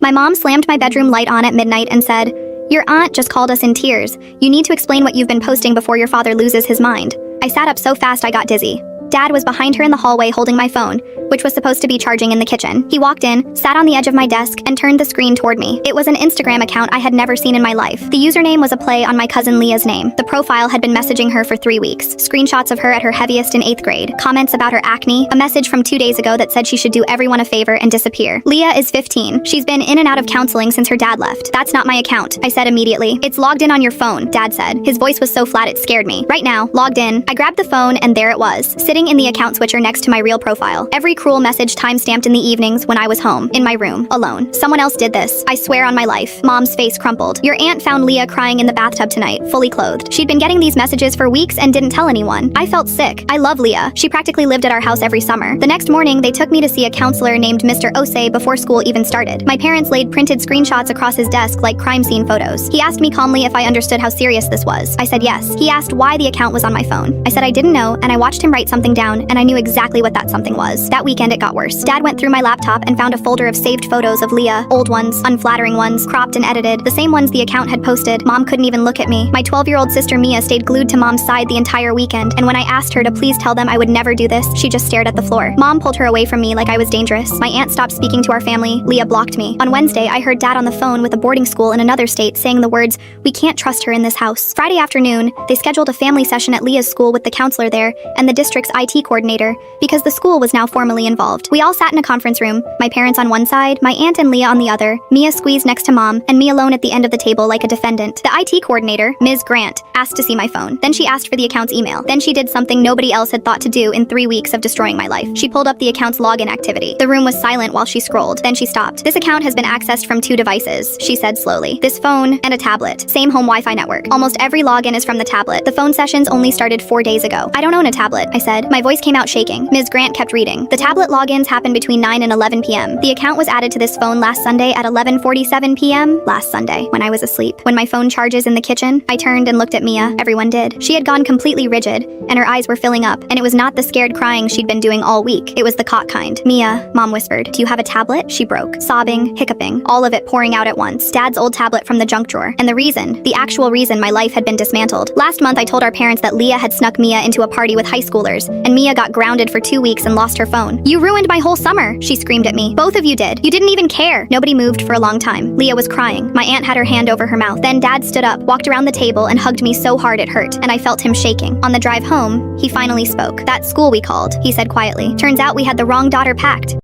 My mom slammed my bedroom light on at midnight and said, "Your aunt just called us in tears. You need to explain what you've been posting before your father loses his mind." I sat up so fast I got dizzy. Dad was behind her in the hallway holding my phone, which was supposed to be charging in the kitchen. He walked in, sat on the edge of my desk, and turned the screen toward me. It was an Instagram account I had never seen in my life. The username was a play on my cousin Leah's name. The profile had been messaging her for 3 weeks. Screenshots of her at her heaviest in 8th grade. Comments about her acne. A message from 2 days ago that said she should do everyone a favor and disappear. Leah is 15. She's been in and out of counseling since her dad left. "That's not my account," I said immediately. "It's logged in on your phone," Dad said. His voice was so flat it scared me. "Right now, logged in." I grabbed the phone and there it was, sitting in the account switcher next to my real profile. Every cruel message time-stamped in the evenings when I was home, in my room, alone. Someone else did this. I swear on my life. Mom's face crumpled. "Your aunt found Leah crying in the bathtub tonight, fully clothed. She'd been getting these messages for weeks and didn't tell anyone." I felt sick. I love Leah. She practically lived at our house every summer. The next morning, they took me to see a counselor named Mr. Osei before school even started. My parents laid printed screenshots across his desk like crime scene photos. He asked me calmly if I understood how serious this was. I said yes. He asked why the account was on my phone. I said I didn't know, and I watched him write something down, and I knew exactly what that something was. That weekend it got worse. Dad went through my laptop and found a folder of saved photos of Leah, old ones, unflattering ones, cropped and edited, the same ones the account had posted. Mom couldn't even look at me. My 12-year-old sister Mia stayed glued to Mom's side the entire weekend, and when I asked her to please tell them I would never do this, she just stared at the floor. Mom pulled her away from me like I was dangerous. My aunt stopped speaking to our family. Leah blocked me. On Wednesday, I heard Dad on the phone with a boarding school in another state saying the words, "We can't trust her in this house." Friday afternoon, they scheduled a family session at Leah's school with the counselor there and the district's IT coordinator, because the school was now formally involved. We all sat in a conference room, my parents on one side, my aunt and Leah on the other, Mia squeezed next to Mom, and me alone at the end of the table like a defendant. The IT coordinator, Ms. Grant, asked to see my phone. Then she asked for the account's email. Then she did something nobody else had thought to do in 3 weeks of destroying my life. She pulled up the account's login activity. The room was silent while she scrolled. Then she stopped. "This account has been accessed from 2 devices," she said slowly. "This phone and a tablet. Same home Wi-Fi network. Almost every login is from the tablet. The phone sessions only started 4 days ago." "I don't own a tablet," I said. My voice came out shaking. Ms. Grant kept reading. "The tablet logins happen between 9 and 11 p.m. The account was added to this phone last Sunday at 11:47 p.m. Last Sunday, when I was asleep. When my phone charges in the kitchen." I turned and looked at Mia. Everyone did. She had gone completely rigid, and her eyes were filling up, and it was not the scared crying she'd been doing all week. It was the caught kind. "Mia," Mom whispered, "do you have a tablet?" She broke, sobbing, hiccuping, all of it pouring out at once. Dad's old tablet from the junk drawer. And the actual reason my life had been dismantled. Last month, I told our parents that Leah had snuck Mia into a party with high schoolers, and Mia got grounded for 2 weeks and lost her phone. "You ruined my whole summer," she screamed at me. "Both of you did. You didn't even care." Nobody moved for a long time. Leah was crying. My aunt had her hand over her mouth. Then Dad stood up, walked around the table, and hugged me so hard it hurt, and I felt him shaking. On the drive home, he finally spoke. "That school we called," he said quietly. "Turns out we had the wrong daughter packed."